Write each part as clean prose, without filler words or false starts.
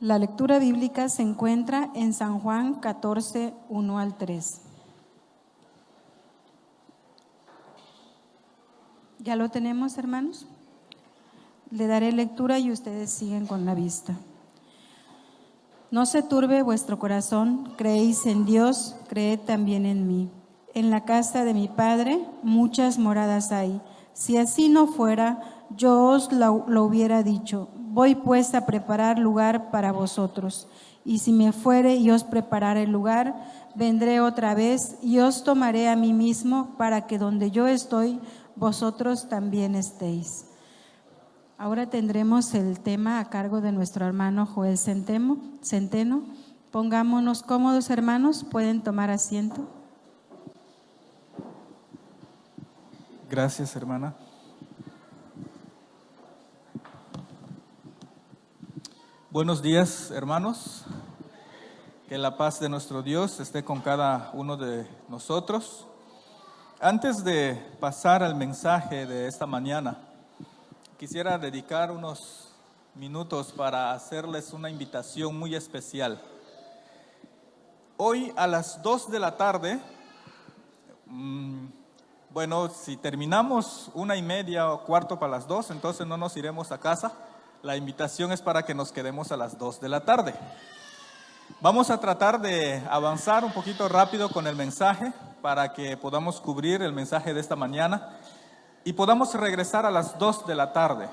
La lectura bíblica se encuentra en San Juan 14, 1 al 3. ¿Ya lo tenemos, hermanos? Le daré lectura y ustedes siguen con la vista. No se turbe vuestro corazón, creéis en Dios, creed también en mí. En la casa de mi Padre muchas moradas hay. Si así no fuera, yo os lo hubiera dicho. Voy pues a preparar lugar para vosotros. Y si me fuere y os preparare el lugar, vendré otra vez y os tomaré a mí mismo, para que donde yo estoy, vosotros también estéis. Ahora tendremos el tema a cargo de nuestro hermano Joel Centeno. Pongámonos cómodos, hermanos, pueden tomar asiento. Gracias, hermana. Buenos días, hermanos. Que la paz de nuestro Dios esté con cada uno de nosotros. Antes de pasar al mensaje de esta mañana, quisiera dedicar unos minutos para hacerles una invitación muy especial. Hoy a las 2 de la tarde, si terminamos 1:30 o cuarto para las 2, entonces no nos iremos a casa. La invitación es para que nos quedemos a las 2 de la tarde. Vamos a tratar de avanzar un poquito rápido con el mensaje para que podamos cubrir el mensaje de esta mañana y podamos regresar a las 2 de la tarde.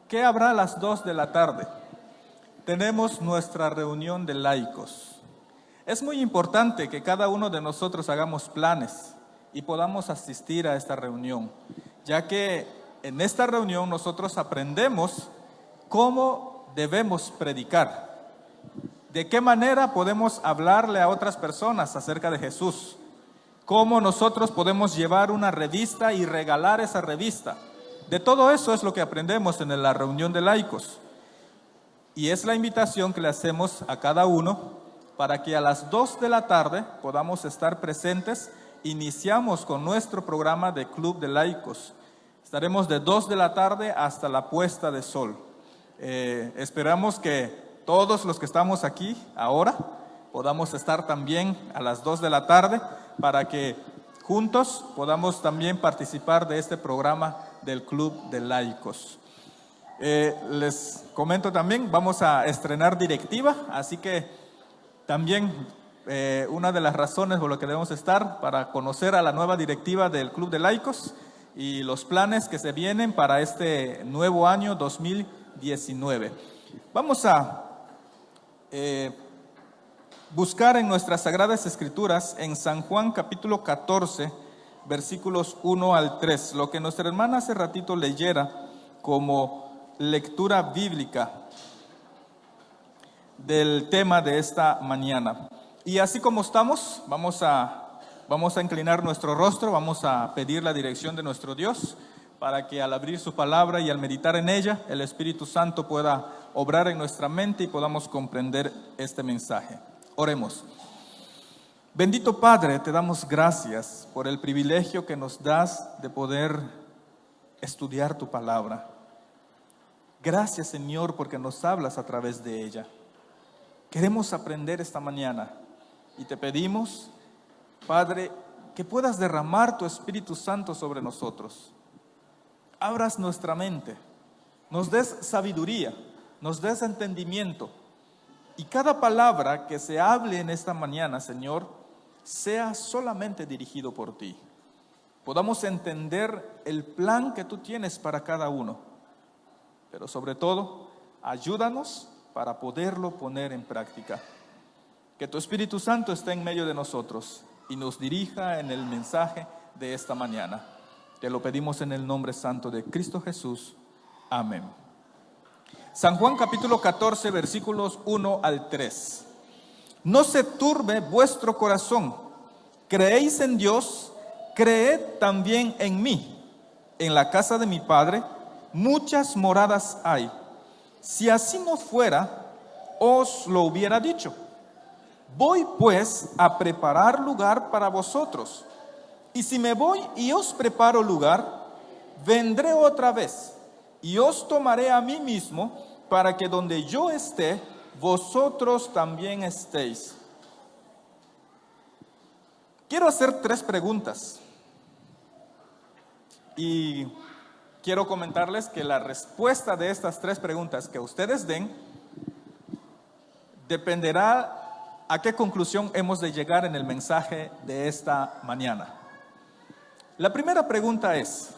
¿Qué habrá a las 2 de la tarde? Tenemos nuestra reunión de laicos. Es muy importante que cada uno de nosotros hagamos planes y podamos asistir a esta reunión, ya que en esta reunión nosotros aprendemos cómo debemos predicar, de qué manera podemos hablarle a otras personas acerca de Jesús, cómo nosotros podemos llevar una revista y regalar esa revista. De todo eso es lo que aprendemos en la reunión de laicos. Y es la invitación que le hacemos a cada uno para que a las 2 de la tarde podamos estar presentes. Iniciamos con nuestro programa de Club de Laicos. Estaremos de 2 de la tarde hasta la puesta de sol. Esperamos que todos los que estamos aquí ahora podamos estar también a las 2 de la tarde para que juntos podamos también participar de este programa del Club de Laicos. Les comento también, vamos a estrenar directiva, así que también una de las razones por las que debemos estar para conocer a la nueva directiva del Club de Laicos y los planes que se vienen para este nuevo año 2019. Vamos a buscar en nuestras Sagradas Escrituras en San Juan capítulo 14, versículos 1 al 3, lo que nuestra hermana hace ratito leyera como lectura bíblica del tema de esta mañana. Y así como estamos, vamos a inclinar nuestro rostro, vamos a pedir la dirección de nuestro Dios para que al abrir su palabra y al meditar en ella, el Espíritu Santo pueda obrar en nuestra mente y podamos comprender este mensaje. Oremos. Bendito Padre, te damos gracias por el privilegio que nos das de poder estudiar tu palabra. Gracias, Señor, porque nos hablas a través de ella. Queremos aprender esta mañana y te pedimos, Padre, que puedas derramar tu Espíritu Santo sobre nosotros. Abras nuestra mente, nos des sabiduría, nos des entendimiento. Y cada palabra que se hable en esta mañana, Señor, sea solamente dirigido por ti. Podamos entender el plan que tú tienes para cada uno. Pero sobre todo, ayúdanos para poderlo poner en práctica. Que tu Espíritu Santo esté en medio de nosotros y nos dirija en el mensaje de esta mañana. Te lo pedimos en el nombre santo de Cristo Jesús. Amén. San Juan capítulo 14, versículos 1 al 3. No se turbe vuestro corazón. Creéis en Dios, creed también en mí. En la casa de mi Padre muchas moradas hay. Si así no fuera, os lo hubiera dicho. Voy pues a preparar lugar para vosotros. Y si me voy y os preparo lugar, vendré otra vez y os tomaré a mí mismo, para que donde yo esté, vosotros también estéis. Quiero hacer 3 preguntas y quiero comentarles que la respuesta de estas 3 preguntas que ustedes den dependerá a qué conclusión hemos de llegar en el mensaje de esta mañana. La primera pregunta es: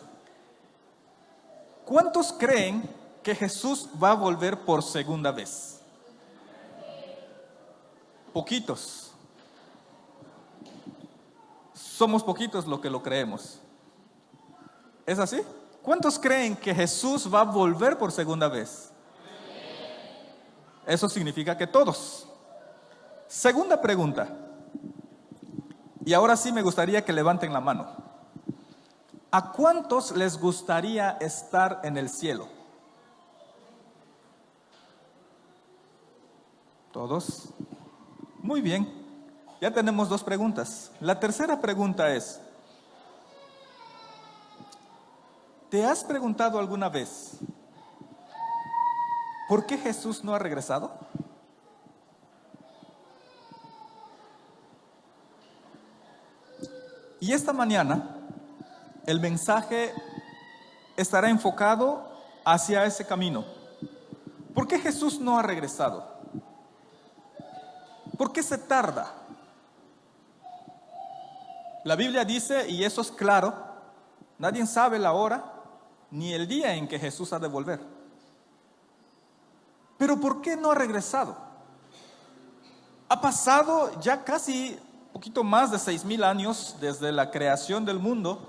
¿cuántos creen que Jesús va a volver por segunda vez? Poquitos. Somos poquitos los que lo creemos. ¿Es así? ¿Cuántos creen que Jesús va a volver por segunda vez? Eso significa que todos. Segunda pregunta. Y ahora sí me gustaría que levanten la mano. ¿A cuántos les gustaría estar en el cielo? ¿Todos? Muy bien. Ya tenemos 2 preguntas. La tercera pregunta es: ¿te has preguntado alguna vez por qué Jesús no ha regresado? Y esta mañana el mensaje estará enfocado hacia ese camino. ¿Por qué Jesús no ha regresado? ¿Por qué se tarda? La Biblia dice, y eso es claro, nadie sabe la hora ni el día en que Jesús ha de volver. Pero ¿por qué no ha regresado? Ha pasado ya casi un poquito más de 6,000 años desde la creación del mundo.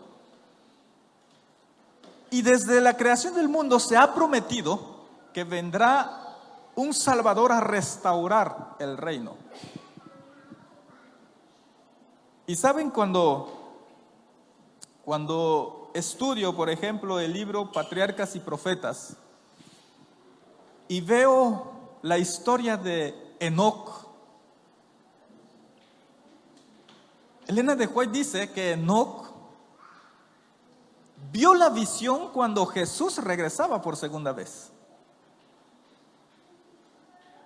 Y desde la creación del mundo se ha prometido que vendrá un Salvador a restaurar el reino. Y saben, cuando estudio, por ejemplo, el libro Patriarcas y Profetas y veo la historia de Enoc, Elena de White dice que Enoc vio la visión cuando Jesús regresaba por segunda vez.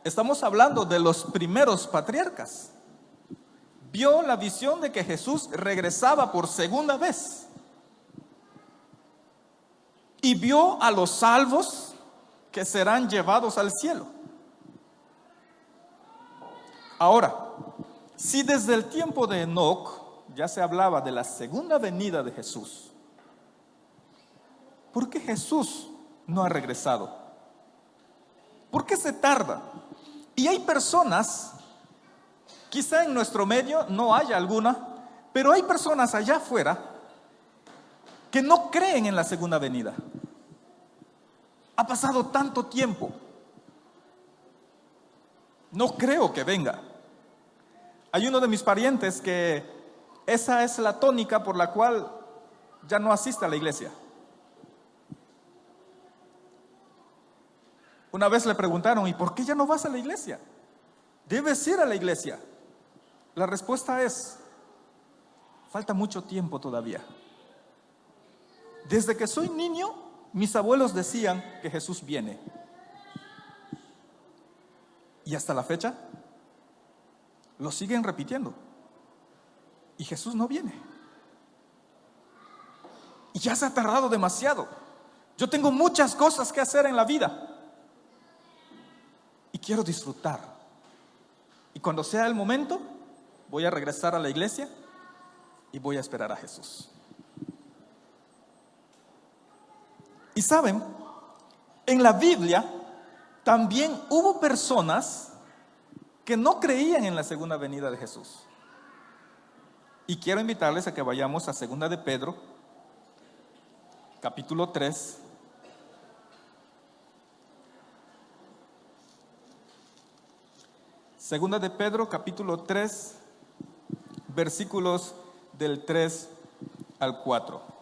Estamos hablando de los primeros patriarcas. Vio la visión de que Jesús regresaba por segunda vez. Y vio a los salvos que serán llevados al cielo. Ahora, si desde el tiempo de Enoc ya se hablaba de la segunda venida de Jesús, ¿por qué Jesús no ha regresado? ¿Por qué se tarda? Y hay personas, quizá en nuestro medio no haya alguna, pero hay personas allá afuera que no creen en la segunda venida. Ha pasado tanto tiempo. No creo que venga. Hay uno de mis parientes que esa es la tónica por la cual ya no asiste a la iglesia. Una vez le preguntaron: ¿y por qué ya no vas a la iglesia? Debes ir a la iglesia. La respuesta es: falta mucho tiempo todavía. Desde que soy niño, mis abuelos decían que Jesús viene. Y hasta la fecha, lo siguen repitiendo. Y Jesús no viene. Y ya se ha tardado demasiado. Yo tengo muchas cosas que hacer en la vida. Y quiero disfrutar. Y cuando sea el momento, voy a regresar a la iglesia y voy a esperar a Jesús. Y saben, en la Biblia también hubo personas que no creían en la segunda venida de Jesús. Y quiero invitarles a que vayamos a 2 de Pedro, capítulo 3. Segunda de Pedro, capítulo 3, versículos del 3 al 4.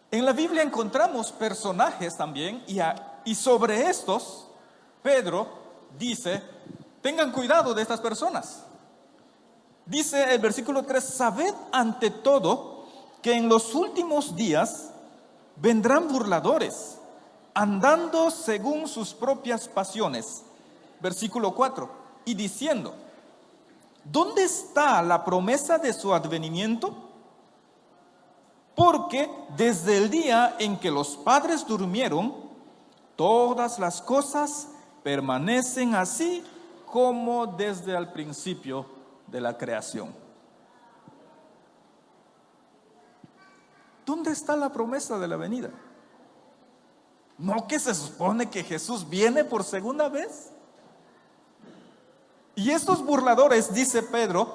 En la Biblia encontramos personajes también y sobre estos Pedro dice: tengan cuidado de estas personas. Dice el versículo 3: sabed ante todo que en los últimos días vendrán burladores, andando según sus propias pasiones. Versículo 4, y diciendo, ¿dónde está la promesa de su advenimiento? Porque desde el día en que los padres durmieron, todas las cosas permanecen así como desde el principio de la creación. ¿Dónde está la promesa de la venida? ¿No que se supone que Jesús viene por segunda vez? Y estos burladores, dice Pedro,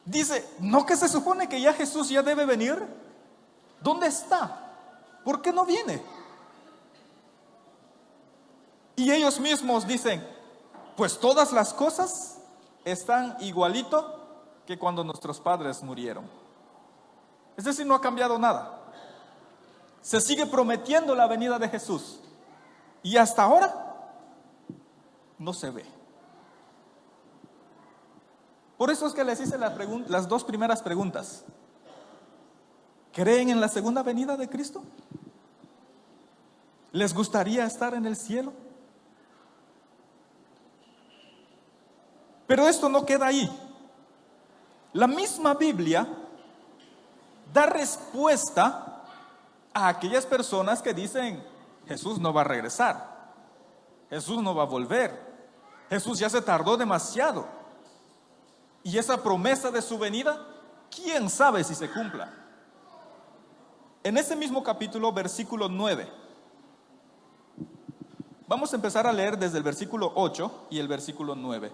dice, ¿no que se supone que ya Jesús ya debe venir? ¿Dónde está? ¿Por qué no viene? Y ellos mismos dicen, pues todas las cosas están igualito que cuando nuestros padres murieron. Es decir, no ha cambiado nada. Se sigue prometiendo la venida de Jesús. Y hasta ahora no se ve. Por eso es que les hice las dos primeras preguntas. ¿Creen en la segunda venida de Cristo? ¿Les gustaría estar en el cielo? Pero esto no queda ahí. La misma Biblia da respuesta a aquellas personas que dicen, Jesús no va a regresar, Jesús no va a volver, Jesús ya se tardó demasiado. Y esa promesa de su venida, ¿quién sabe si se cumpla? En ese mismo capítulo, versículo 9, vamos a empezar a leer desde el versículo 8 y el versículo 9.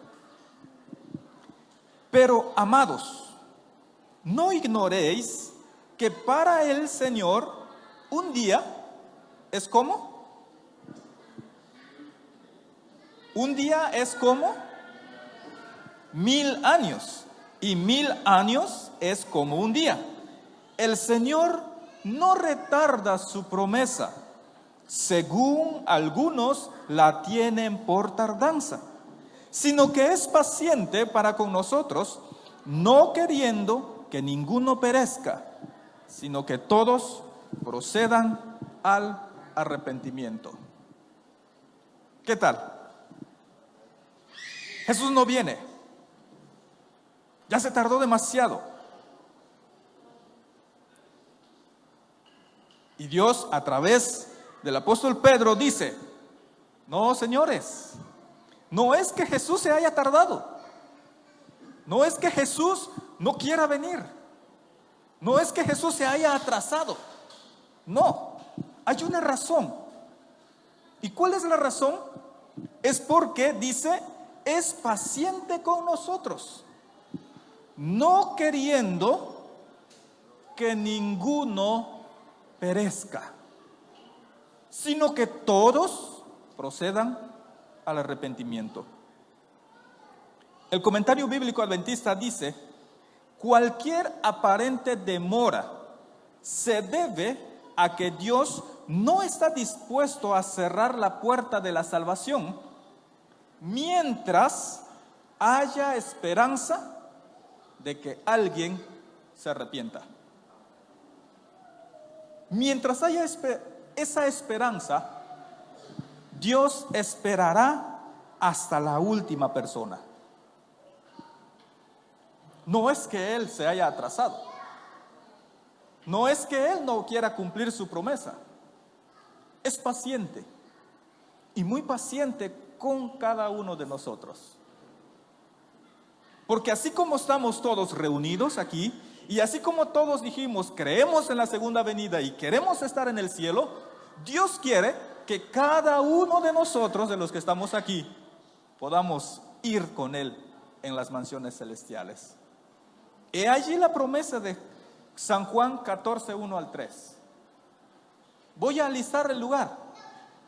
Pero, amados, no ignoréis que para el Señor un día es como, un día es como 1000 años, y 1000 años es como un día. El Señor no retarda su promesa, según algunos la tienen por tardanza, sino que es paciente para con nosotros, no queriendo que ninguno perezca, sino que todos procedan al arrepentimiento. ¿Qué tal? Jesús no viene. Ya se tardó demasiado. Y Dios, a través del apóstol Pedro, dice, no, señores, no es que Jesús se haya tardado. No es que Jesús no quiera venir. No es que Jesús se haya atrasado. No, hay una razón. ¿Y cuál es la razón? Es porque, dice, es paciente con nosotros, no queriendo que ninguno perezca, sino que todos procedan al arrepentimiento. El comentario bíblico adventista dice, cualquier aparente demora se debe a que Dios no está dispuesto a cerrar la puerta de la salvación mientras haya esperanza de que alguien se arrepienta. Mientras haya esa esperanza, Dios esperará hasta la última persona. No es que Él se haya atrasado. No es que Él no quiera cumplir su promesa. Es paciente y muy paciente con cada uno de nosotros. Porque así como estamos todos reunidos aquí, y así como todos dijimos, creemos en la segunda venida y queremos estar en el cielo, Dios quiere que cada uno de nosotros, de los que estamos aquí, podamos ir con Él en las mansiones celestiales. He allí la promesa de San Juan 14, 1 al 3. Voy a alistar el lugar,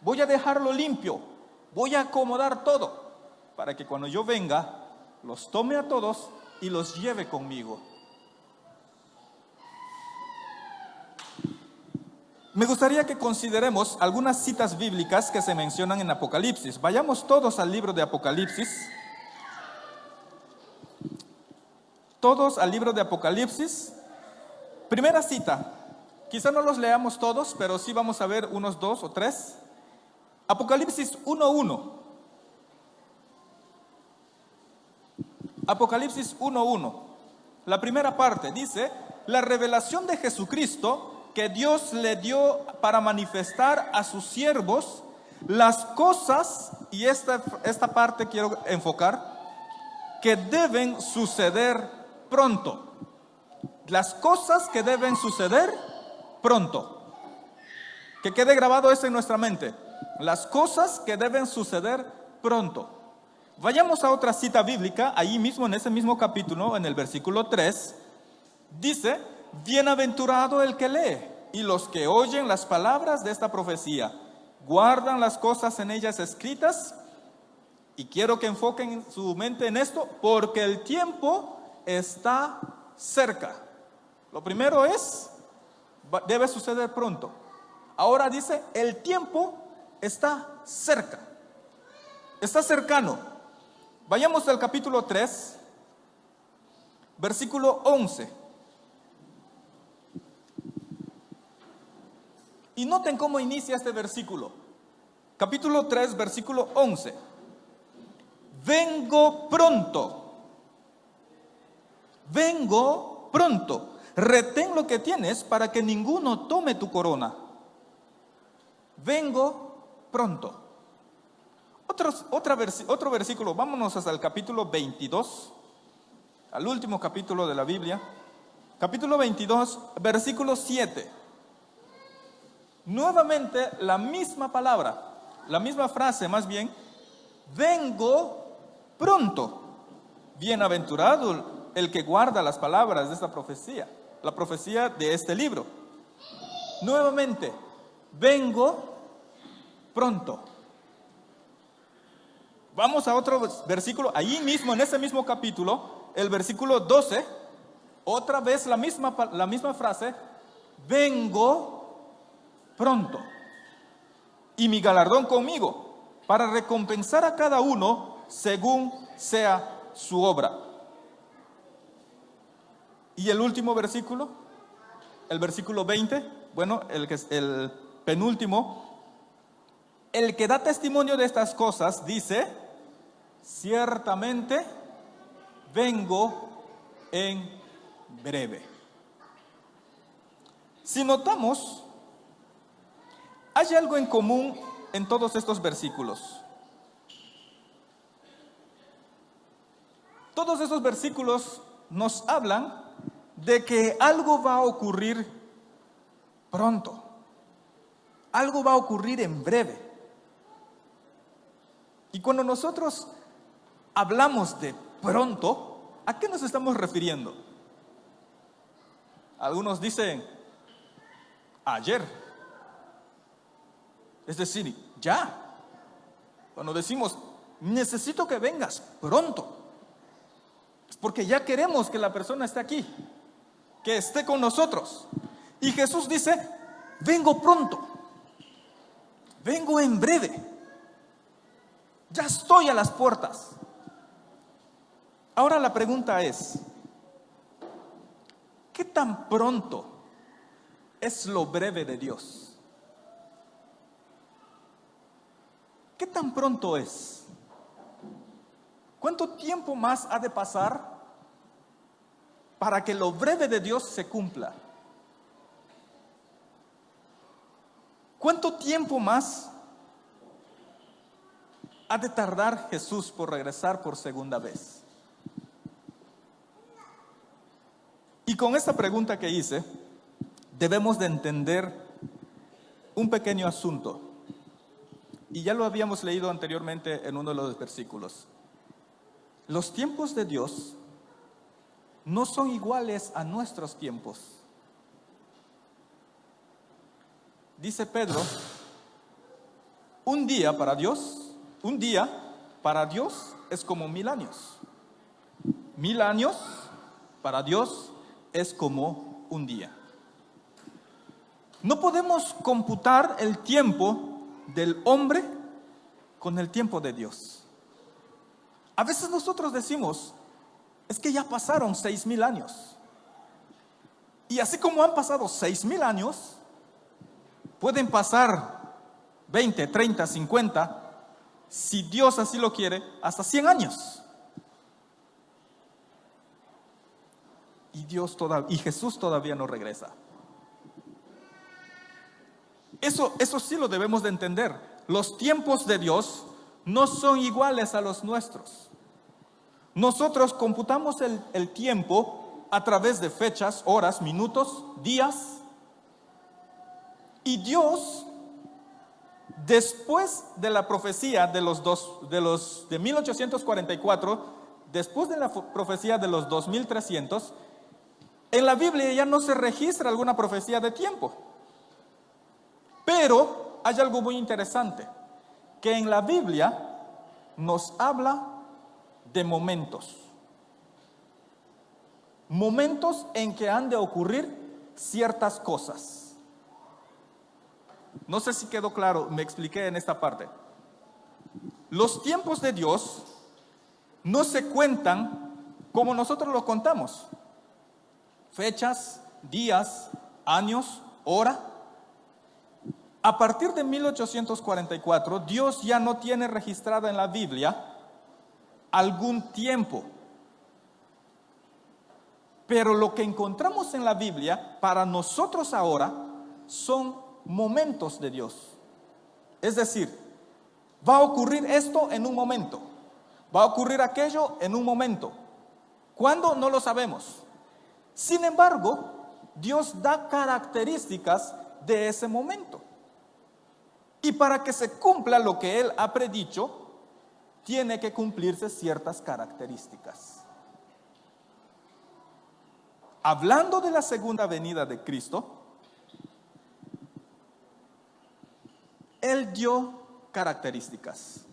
voy a dejarlo limpio, voy a acomodar todo, para que cuando yo venga, los tome a todos y los lleve conmigo. Me gustaría que consideremos algunas citas bíblicas que se mencionan en Apocalipsis. Vayamos todos al libro de Apocalipsis. Todos al libro de Apocalipsis. Primera cita quizá no los leamos todos, pero sí vamos a ver unos 2 o 3. Apocalipsis 1:1. Apocalipsis 1:1. La primera parte dice: la revelación de Jesucristo que Dios le dio para manifestar a sus siervos las cosas, y esta parte quiero enfocar, que deben suceder pronto. Las cosas que deben suceder pronto. Que quede grabado eso en nuestra mente. Las cosas que deben suceder pronto. Vayamos a otra cita bíblica, ahí mismo en ese mismo capítulo, en el versículo 3, dice: bienaventurado el que lee y los que oyen las palabras de esta profecía, guardan las cosas en ellas escritas. Y quiero que enfoquen su mente en esto, porque el tiempo está cerca. Lo primero es, debe suceder pronto. Ahora dice, el tiempo está cerca, está cercano. Vayamos al capítulo 3, versículo 11. Y noten cómo inicia este versículo. Capítulo 3, versículo 11. Vengo pronto. Vengo pronto. Retén lo que tienes para que ninguno tome tu vengo pronto. Otro versículo, vámonos hasta el capítulo 22, al último capítulo de la Biblia. Capítulo 22, versículo 7. Nuevamente la misma palabra, la misma frase más bien, vengo pronto. Bienaventurado el que guarda las palabras de esta profecía, la profecía de este libro. Nuevamente, vengo pronto. Vamos a otro versículo, ahí mismo, en ese mismo capítulo, el versículo 12, otra vez la misma frase, vengo pronto. Y mi galardón conmigo, para recompensar a cada uno según sea su obra. Y el último versículo, el versículo 20, bueno, el penúltimo, el que da testimonio de estas cosas dice: ciertamente vengo en breve. Si notamos, hay algo en común en todos estos versículos. Todos esos versículos nos hablan de que algo va a ocurrir pronto. Algo va a ocurrir en breve. Y cuando nosotros hablamos de pronto, ¿a qué nos estamos refiriendo? Algunos dicen ayer. Es decir, ya. Cuando decimos necesito que vengas pronto, es porque ya queremos que la persona esté aquí, que esté con nosotros. Y Jesús dice: vengo pronto, vengo en breve, ya estoy a las puertas. Ahora la pregunta es: ¿qué tan pronto es lo breve de Dios? ¿Qué tan pronto es? ¿Cuánto tiempo más ha de pasar para que lo breve de Dios se cumpla? ¿Cuánto tiempo más ha de tardar Jesús por regresar por segunda vez? Y con esta pregunta que hice, debemos de entender un pequeño asunto. Y ya lo habíamos leído anteriormente en uno de los versículos. Los tiempos de Dios no son iguales a nuestros tiempos. Dice Pedro, un día para Dios es como 1000 años. 1000 años para Dios es como un día. No podemos computar el tiempo del hombre con el tiempo de Dios. A veces nosotros decimos, es que ya pasaron 6000 años. Y así como han pasado 6,000 años, pueden pasar 20, 30, 50, si Dios así lo quiere, hasta 100 años. Y Jesús todavía no regresa. Eso sí lo debemos de entender. Los tiempos de Dios no son iguales a los nuestros. Nosotros computamos el tiempo a través de fechas, horas, minutos, días. Y Dios, después de la profecía de 1844, después de la profecía de los 2300, en la Biblia ya no se registra alguna profecía de tiempo. Pero hay algo muy interesante, que en la Biblia nos habla de momentos. Momentos en que han de ocurrir ciertas cosas. No sé si quedó claro, me expliqué en esta parte. Los tiempos de Dios no se cuentan como nosotros los contamos. Fechas, días, años, hora. A partir de 1844, Dios ya no tiene registrada en la Biblia algún tiempo. Pero lo que encontramos en la Biblia, para nosotros ahora, son momentos de Dios. Es decir, va a ocurrir esto en un momento, va a ocurrir aquello en un momento. ¿Cuándo? No lo sabemos. Sin embargo, Dios da características de ese momento. Y para que se cumpla lo que Él ha predicho, tiene que cumplirse ciertas características. Hablando de la segunda venida de Cristo, Él dio características.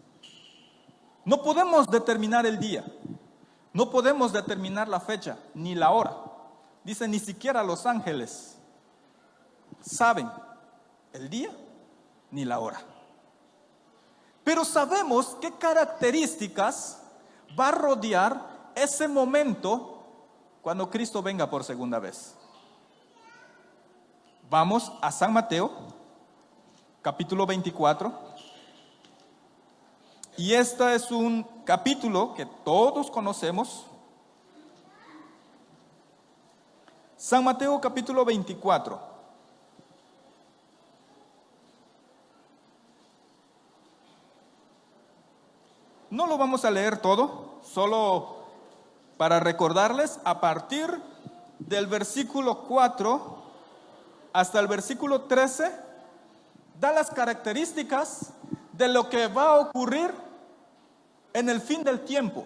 No podemos determinar el día, no podemos determinar la fecha, ni la hora. Dice, ni siquiera los ángeles saben el día ni la hora. Pero sabemos qué características va a rodear ese momento cuando Cristo venga por segunda vez. Vamos a San Mateo, capítulo 24. Y este es un capítulo que todos conocemos. San Mateo, capítulo 24. No lo vamos a leer todo, solo para recordarles, a partir del versículo 4 hasta el versículo 13, da las características de lo que va a ocurrir en el fin del tiempo.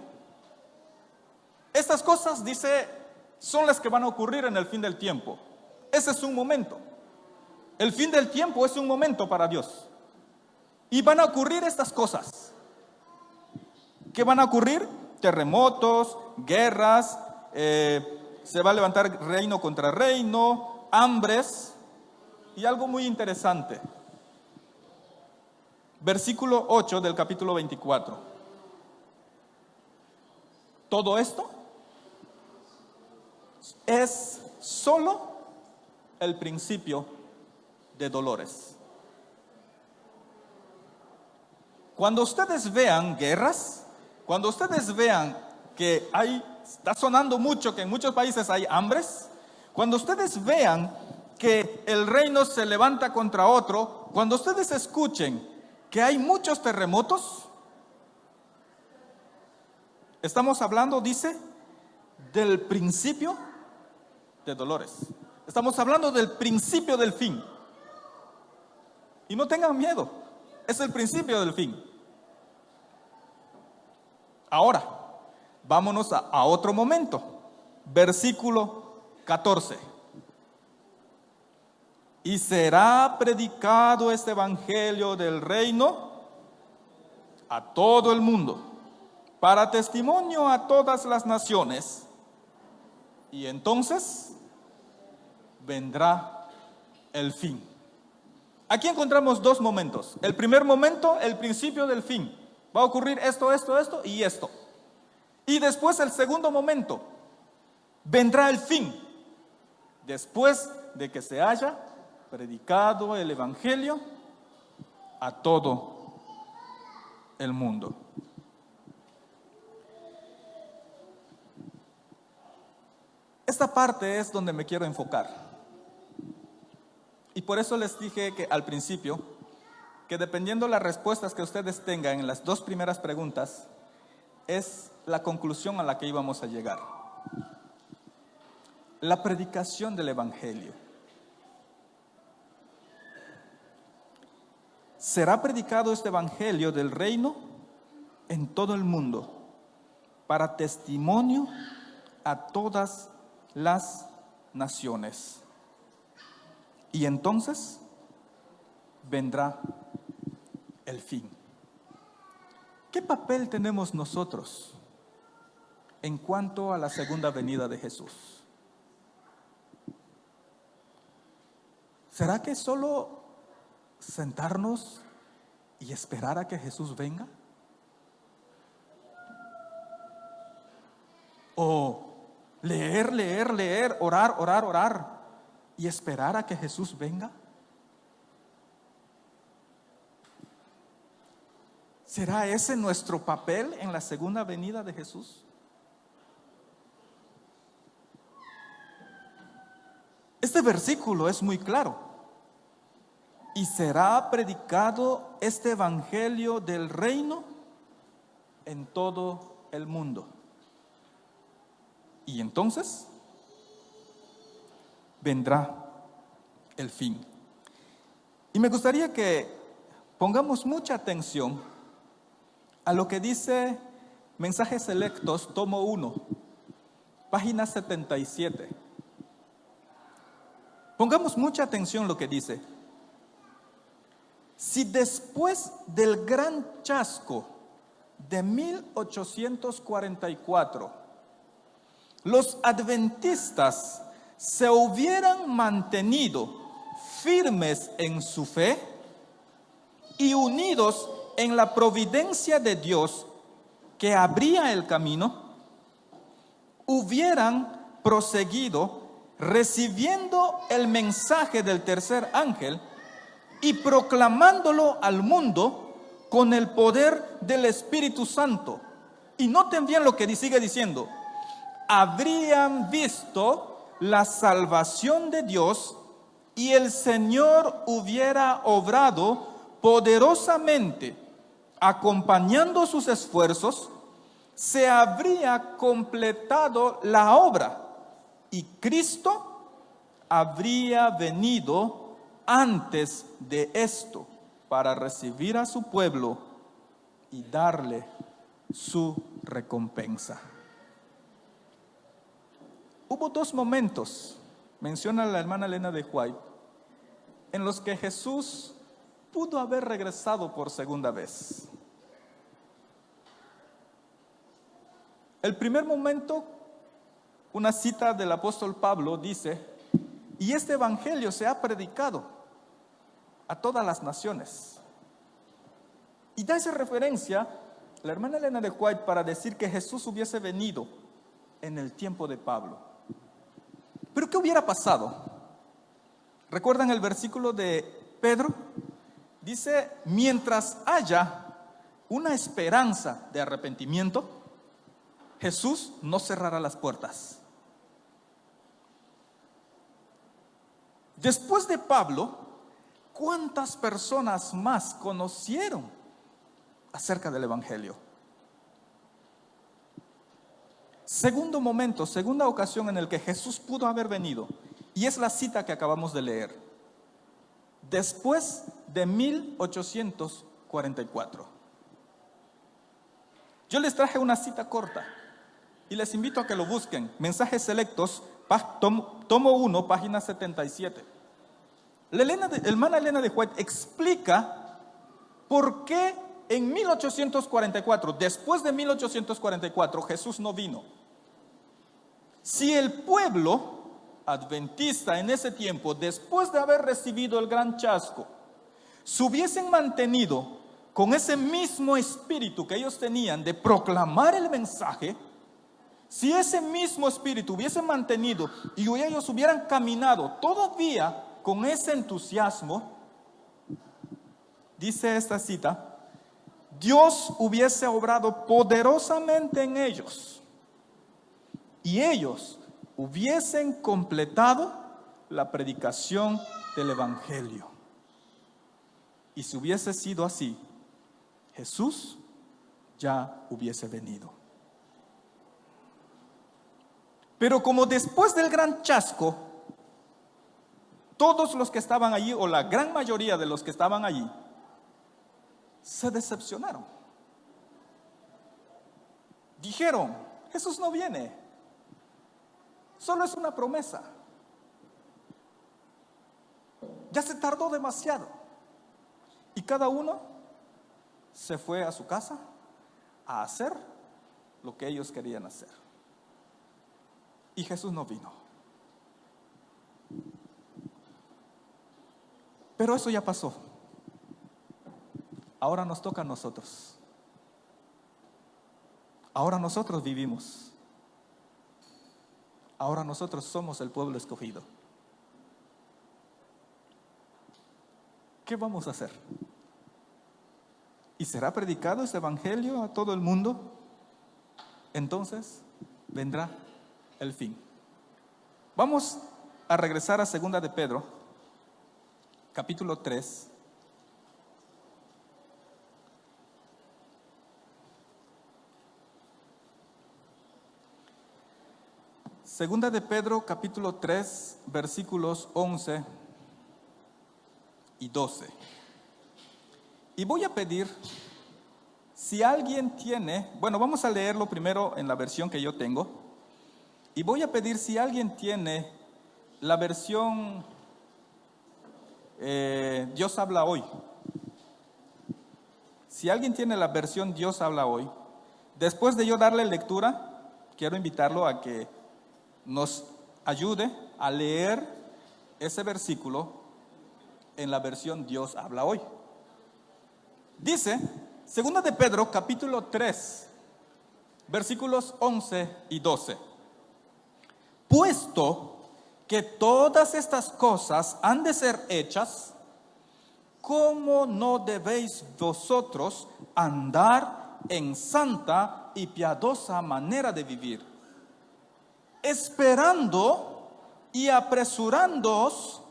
Estas cosas, dice, son las que van a ocurrir en el fin del tiempo. Ese es un momento. El fin del tiempo es un momento para Dios. Y van a ocurrir estas cosas. ¿Qué van a ocurrir? Terremotos, guerras, se va a levantar reino contra reino, hambres y algo muy interesante. Versículo 8 del capítulo 24. Todo esto es solo el principio de dolores. Cuando ustedes vean guerras, cuando ustedes vean que está sonando mucho que en muchos países hay hambres, cuando ustedes vean que el reino se levanta contra otro, cuando ustedes escuchen que hay muchos terremotos, estamos hablando, dice, del principio de dolores. Estamos hablando del principio del fin. Y no tengan miedo, es el principio del fin. Ahora, vámonos a otro momento. Versículo 14. Y será predicado este evangelio del reino a todo el mundo, para testimonio a todas las naciones. Y entonces vendrá el fin. Aquí encontramos dos momentos. El primer momento, el principio del fin. Va a ocurrir esto, esto, esto y esto. Y después el segundo momento, vendrá el fin. después de que se haya predicado el evangelio a todo el mundo. Esta parte es donde me quiero enfocar. Y por eso les dije que al principio, que dependiendo las respuestas que ustedes tengan en las dos primeras preguntas, es la conclusión a la que íbamos a llegar. La predicación del evangelio. Será predicado este evangelio del reino en todo el mundo, para testimonio a todas las naciones. Y entonces vendrá el fin. ¿Qué papel tenemos nosotros en cuanto a la segunda venida de Jesús? ¿Será que solo sentarnos y esperar a que Jesús venga? ¿O leer, orar y esperar a que Jesús venga? ¿Será ese nuestro papel en la segunda venida de Jesús? Este versículo es muy claro. Y será predicado este evangelio del reino en todo el mundo. Y entonces vendrá el fin. Y me gustaría que pongamos mucha atención a lo que dice Mensajes Selectos, tomo 1, página 77. Pongamos mucha atención a lo que dice. Si después del gran chasco de 1844, los adventistas se hubieran mantenido firmes en su fe y unidos en la providencia de Dios que abría el camino, hubieran proseguido recibiendo el mensaje del tercer ángel y proclamándolo al mundo con el poder del Espíritu Santo. Y noten bien lo que sigue diciendo. Habrían visto la salvación de Dios y el Señor hubiera obrado poderosamente, acompañando sus esfuerzos, se habría completado la obra y Cristo habría venido antes de esto para recibir a su pueblo y darle su recompensa. Hubo dos momentos, menciona la hermana Elena de White, en los que Jesús pudo haber regresado por segunda vez. El primer momento, una cita del apóstol Pablo dice, y este evangelio se ha predicado a todas las naciones. Y da esa referencia la hermana Elena de White para decir que Jesús hubiese venido en el tiempo de Pablo. Pero ¿qué hubiera pasado? ¿Recuerdan el versículo de Pedro? Dice, mientras haya una esperanza de arrepentimiento, Jesús no cerrará las puertas. Después de Pablo, ¿cuántas personas más conocieron acerca del evangelio? Segundo momento, segunda ocasión en el que Jesús pudo haber venido, y es la cita que acabamos de leer. Después de 1844. Yo les traje una cita corta y les invito a que lo busquen. Mensajes Selectos, tomo 1, página 77. La hermana Elena de White explica por qué en 1844, después de 1844, Jesús no vino. Si el pueblo adventista en ese tiempo, después de haber recibido el gran chasco, se hubiesen mantenido con ese mismo espíritu que ellos tenían de proclamar el mensaje, Si ese mismo espíritu hubiese mantenido y ellos hubieran caminado todavía con ese entusiasmo, dice esta cita, Dios hubiese obrado poderosamente en ellos y ellos hubiesen completado la predicación del Evangelio. Y si hubiese sido así, Jesús ya hubiese venido. Pero como después del gran chasco, todos los que estaban allí, o la gran mayoría de los que estaban allí, se decepcionaron. Dijeron, Jesús no viene, solo es una promesa. Ya se tardó demasiado. Y cada uno se fue a su casa a hacer lo que ellos querían hacer. Y Jesús no vino. Pero eso ya pasó. Ahora nos toca a nosotros. Ahora nosotros vivimos. Ahora nosotros somos el pueblo escogido. ¿Qué vamos a hacer? ¿Y será predicado este evangelio a todo el mundo? Entonces vendrá el fin. Vamos a regresar a 2 de Pedro, capítulo 3. Segunda de Pedro, capítulo 3, versículos 11 y 12. Y voy a pedir, si alguien tiene, bueno, vamos a leerlo primero en la versión que yo tengo. Y voy a pedir si alguien tiene la versión Dios habla hoy. Si alguien tiene la versión Dios habla hoy, después de yo darle lectura, quiero invitarlo a que nos ayude a leer ese versículo en la versión Dios habla hoy. Dice, 2 de Pedro, capítulo 3, versículos 11 y 12. Puesto que todas estas cosas han de ser hechas, ¿cómo no debéis vosotros andar en santa y piadosa manera de vivir, esperando y apresurándoos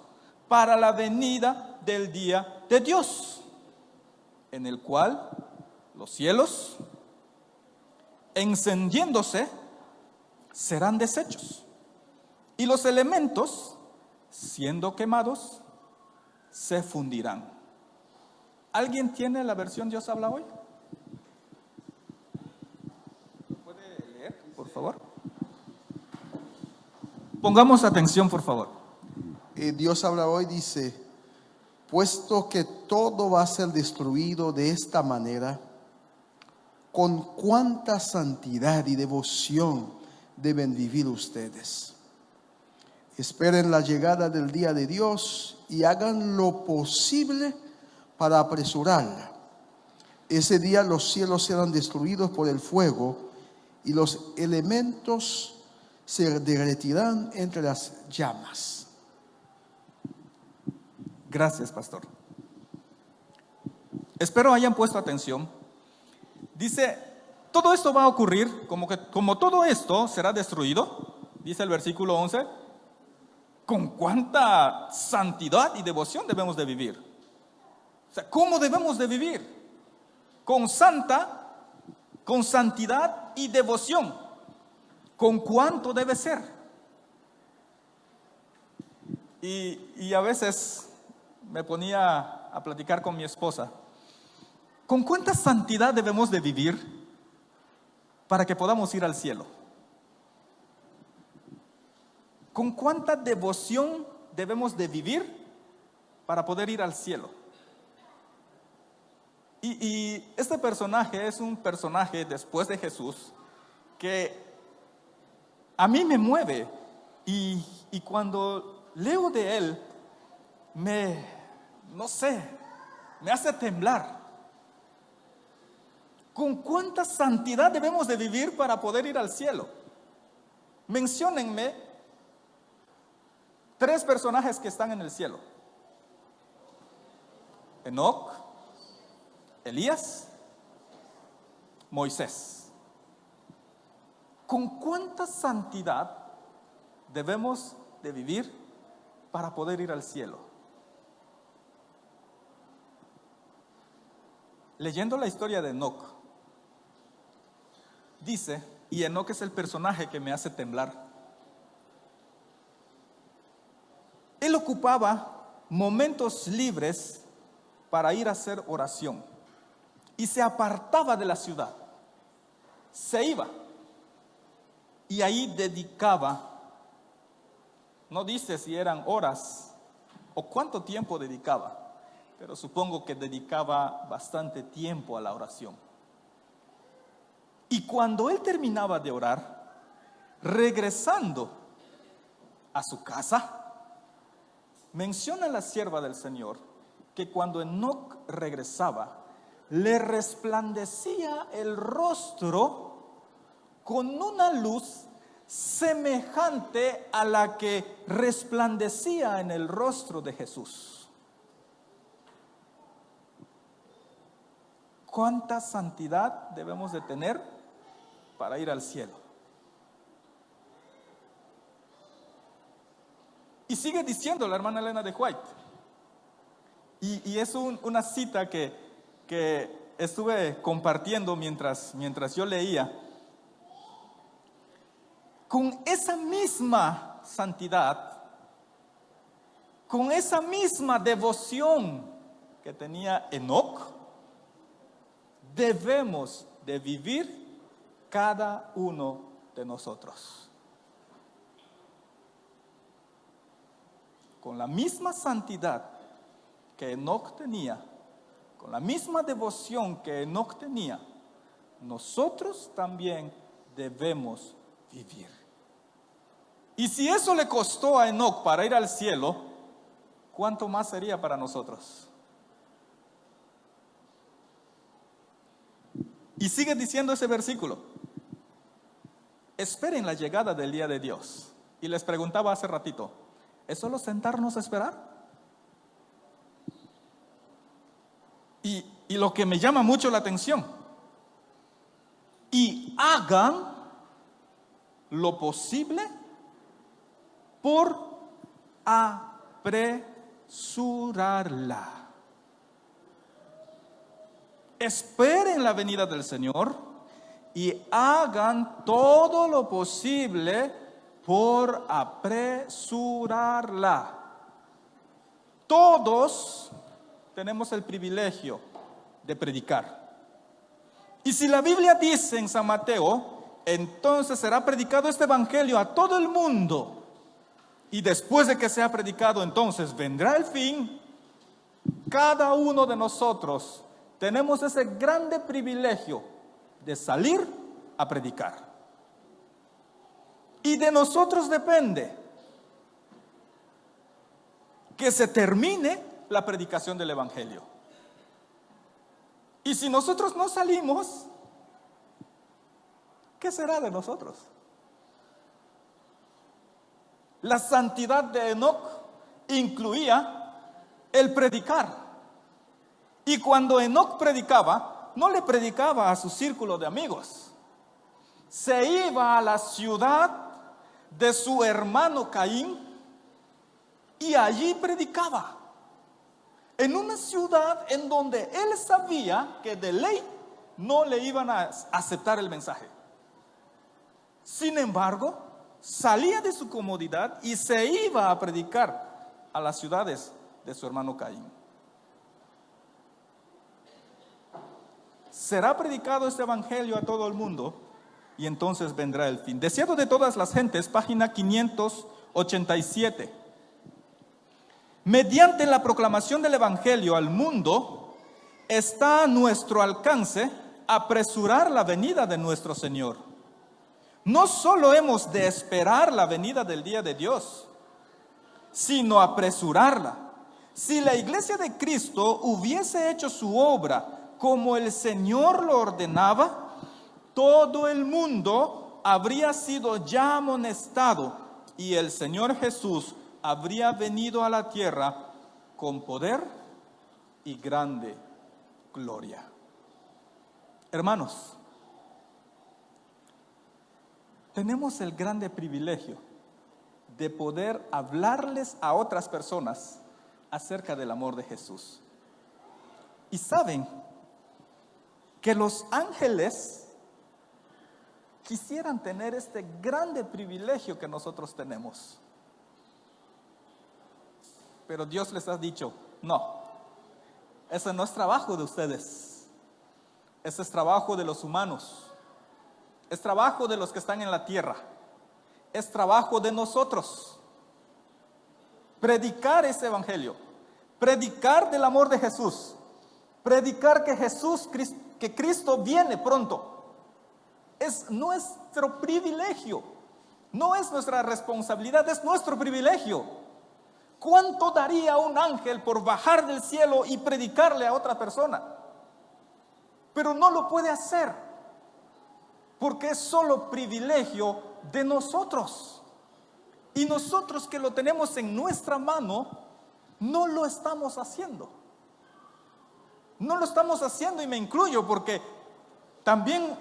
para la venida del día de Dios, en el cual los cielos, encendiéndose, serán deshechos, y los elementos, siendo quemados, se fundirán. ¿Alguien tiene la versión Dios habla hoy? ¿Puede leer, por favor? Pongamos atención, por favor. Dios habla hoy, dice, puesto que todo va a ser destruido de esta manera, con cuánta santidad y devoción deben vivir ustedes. Esperen la llegada del día de Dios y hagan lo posible para apresurarla. Ese día los cielos serán destruidos por el fuego y los elementos se derretirán entre las llamas. Gracias, pastor. Espero hayan puesto atención. Dice, todo esto va a ocurrir, como todo esto será destruido, dice el versículo 11, con cuánta santidad y devoción debemos de vivir. O sea, ¿cómo debemos de vivir? Con santidad y devoción. ¿Con cuánto debe ser? Y a veces me ponía a platicar con mi esposa. ¿Con cuánta santidad debemos de vivir para que podamos ir al cielo? ¿Con cuánta devoción debemos de vivir para poder ir al cielo? Y este personaje es un personaje después de Jesús que a mí me mueve y cuando leo de él me hace temblar. ¿Con cuánta santidad debemos de vivir para poder ir al cielo? Menciónenme 3 personajes que están en el cielo: Enoc, Elías, Moisés. ¿Con cuánta santidad debemos de vivir para poder ir al cielo? Leyendo la historia de Enoc, dice, y Enoc es el personaje que me hace temblar. Él ocupaba momentos libres para ir a hacer oración y se apartaba de la ciudad. Se iba y ahí dedicaba, no dice si eran horas o cuánto tiempo dedicaba, pero supongo que dedicaba bastante tiempo a la oración. Y cuando él terminaba de orar, regresando a su casa, menciona la sierva del Señor que cuando Enoc regresaba, le resplandecía el rostro con una luz semejante a la que resplandecía en el rostro de Jesús. ¿Cuánta santidad debemos de tener para ir al cielo? Y sigue diciendo la hermana Elena de White, y es una cita que estuve compartiendo mientras yo leía. Con esa misma santidad, con esa misma devoción que tenía Enoc, debemos de vivir cada uno de nosotros. Con la misma santidad que Enoc tenía, con la misma devoción que Enoc tenía, nosotros también debemos vivir. Y si eso le costó a Enoc para ir al cielo, ¿cuánto más sería para nosotros? Y sigue diciendo ese versículo: esperen la llegada del día de Dios. Y les preguntaba hace ratito, ¿es solo sentarnos a esperar? Y lo que me llama mucho la atención, y hagan lo posible por apresurarla. Esperen la venida del Señor y hagan todo lo posible por apresurarla. Todos tenemos el privilegio de predicar. Y si la Biblia dice en San Mateo, entonces será predicado este evangelio a todo el mundo. Y después de que sea predicado, entonces vendrá el fin. Cada uno de nosotros tenemos ese grande privilegio de salir a predicar. Y de nosotros depende que se termine la predicación del evangelio. Y si nosotros no salimos, ¿qué será de nosotros? La santidad de Enoc incluía el predicar. Y cuando Enoc predicaba, no le predicaba a su círculo de amigos. Se iba a la ciudad de su hermano Caín y allí predicaba. En una ciudad en donde él sabía que de ley no le iban a aceptar el mensaje. Sin embargo, salía de su comodidad y se iba a predicar a las ciudades de su hermano Caín. Será predicado este evangelio a todo el mundo y entonces vendrá el fin. Deseado de todas las gentes, página 587. Mediante la proclamación del evangelio al mundo, está a nuestro alcance apresurar la venida de nuestro Señor. No solo hemos de esperar la venida del día de Dios, sino apresurarla. Si la iglesia de Cristo hubiese hecho su obra como el Señor lo ordenaba, todo el mundo habría sido ya amonestado y el Señor Jesús habría venido a la tierra con poder y grande gloria. Hermanos, tenemos el grande privilegio de poder hablarles a otras personas acerca del amor de Jesús. Y saben que los ángeles quisieran tener este grande privilegio que nosotros tenemos. Pero Dios les ha dicho, no, ese no es trabajo de ustedes, ese es trabajo de los humanos, es trabajo de los que están en la tierra, es trabajo de nosotros. Predicar ese evangelio, predicar del amor de Jesús, predicar que Cristo viene pronto. Es nuestro privilegio, no es nuestra responsabilidad, es nuestro privilegio. ¿Cuánto daría un ángel por bajar del cielo y predicarle a otra persona? Pero no lo puede hacer, porque es solo privilegio de nosotros. Y nosotros que lo tenemos en nuestra mano, no lo estamos haciendo. No lo estamos haciendo, y me incluyo, porque también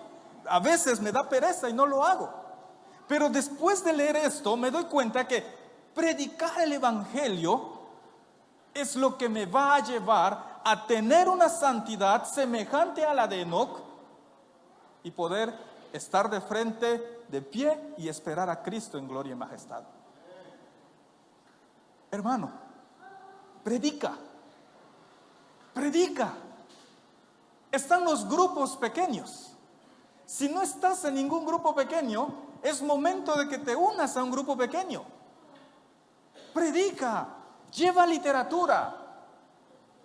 a veces me da pereza y no lo hago. Pero después de leer esto me doy cuenta que predicar el evangelio es lo que me va a llevar a tener una santidad semejante a la de Enoc y poder estar de frente, de pie y esperar a Cristo en gloria y majestad. Hermano, predica. Están los grupos pequeños. Si no estás en ningún grupo pequeño, es momento de que te unas a un grupo pequeño. Predica, lleva literatura.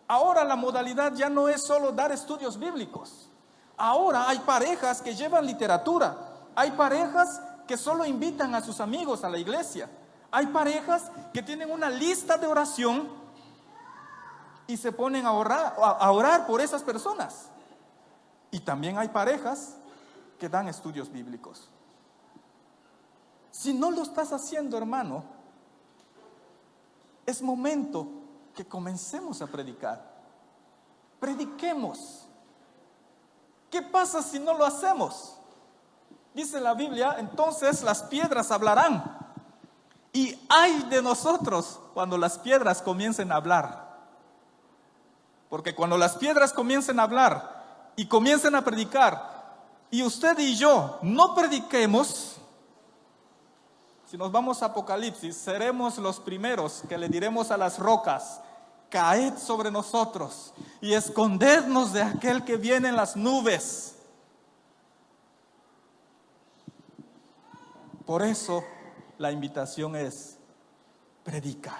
Ahora la modalidad ya no es solo dar estudios bíblicos. Ahora hay parejas que llevan literatura. Hay parejas que solo invitan a sus amigos a la iglesia. Hay parejas que tienen una lista de oración y se ponen a orar por esas personas. Y también hay parejas que dan estudios bíblicos. Si no lo estás haciendo, hermano, es momento que comencemos a predicar. Prediquemos. ¿Qué pasa si no lo hacemos? Dice la Biblia, entonces las piedras hablarán. Y ay de nosotros cuando las piedras comiencen a hablar. Porque cuando las piedras comiencen a hablar y comiencen a predicar, y usted y yo no prediquemos, si nos vamos a Apocalipsis, seremos los primeros que le diremos a las rocas, caed sobre nosotros y escondednos de aquel que viene en las nubes. Por eso la invitación es, predica.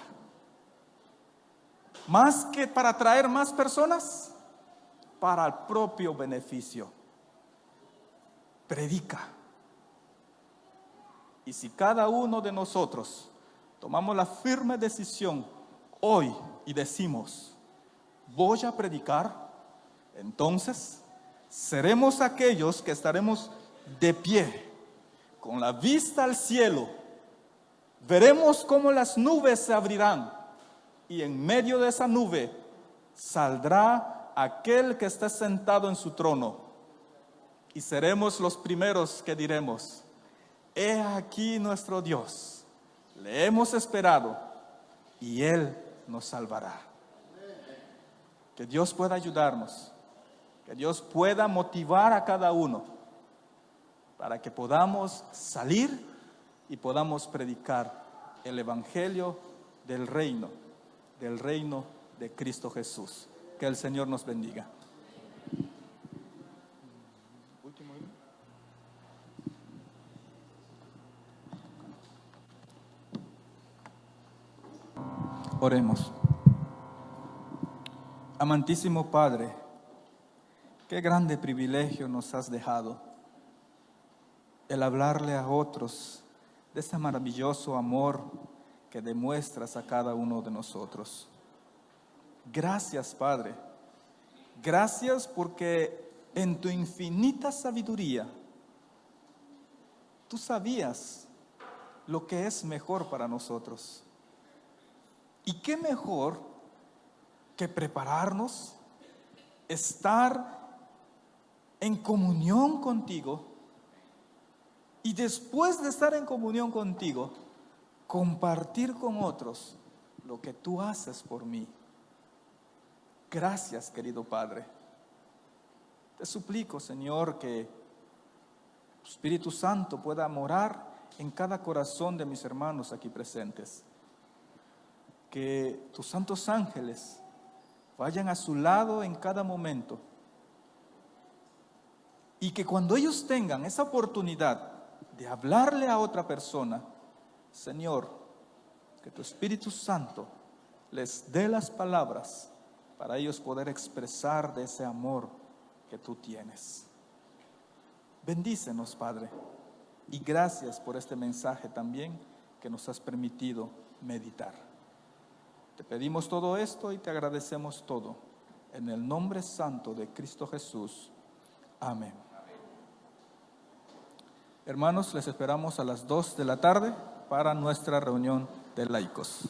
Más que para atraer más personas, para el propio beneficio. Predica. Y si cada uno de nosotros tomamos la firme decisión hoy y decimos, voy a predicar, entonces seremos aquellos que estaremos de pie, con la vista al cielo. Veremos cómo las nubes se abrirán y en medio de esa nube saldrá aquel que está sentado en su trono. Y seremos los primeros que diremos, he aquí nuestro Dios, le hemos esperado y Él nos salvará. Que Dios pueda ayudarnos, que Dios pueda motivar a cada uno para que podamos salir y podamos predicar el evangelio del reino de Cristo Jesús. Que el Señor nos bendiga. Oremos. Amantísimo Padre, qué grande privilegio nos has dejado el hablarle a otros de este maravilloso amor que demuestras a cada uno de nosotros. Gracias, Padre. Gracias porque en tu infinita sabiduría tú sabías lo que es mejor para nosotros. ¿Y qué mejor que prepararnos, estar en comunión contigo y después de estar en comunión contigo, compartir con otros lo que tú haces por mí? Gracias, querido Padre. Te suplico, Señor, que tu Espíritu Santo pueda morar en cada corazón de mis hermanos aquí presentes. Que tus santos ángeles vayan a su lado en cada momento. Y que cuando ellos tengan esa oportunidad de hablarle a otra persona, Señor, que tu Espíritu Santo les dé las palabras para ellos poder expresar de ese amor que tú tienes. Bendícenos, Padre, y gracias por este mensaje también que nos has permitido meditar. Te pedimos todo esto y te agradecemos todo. En el nombre santo de Cristo Jesús. Amén. Hermanos, les esperamos a las 2 de la tarde para nuestra reunión de laicos.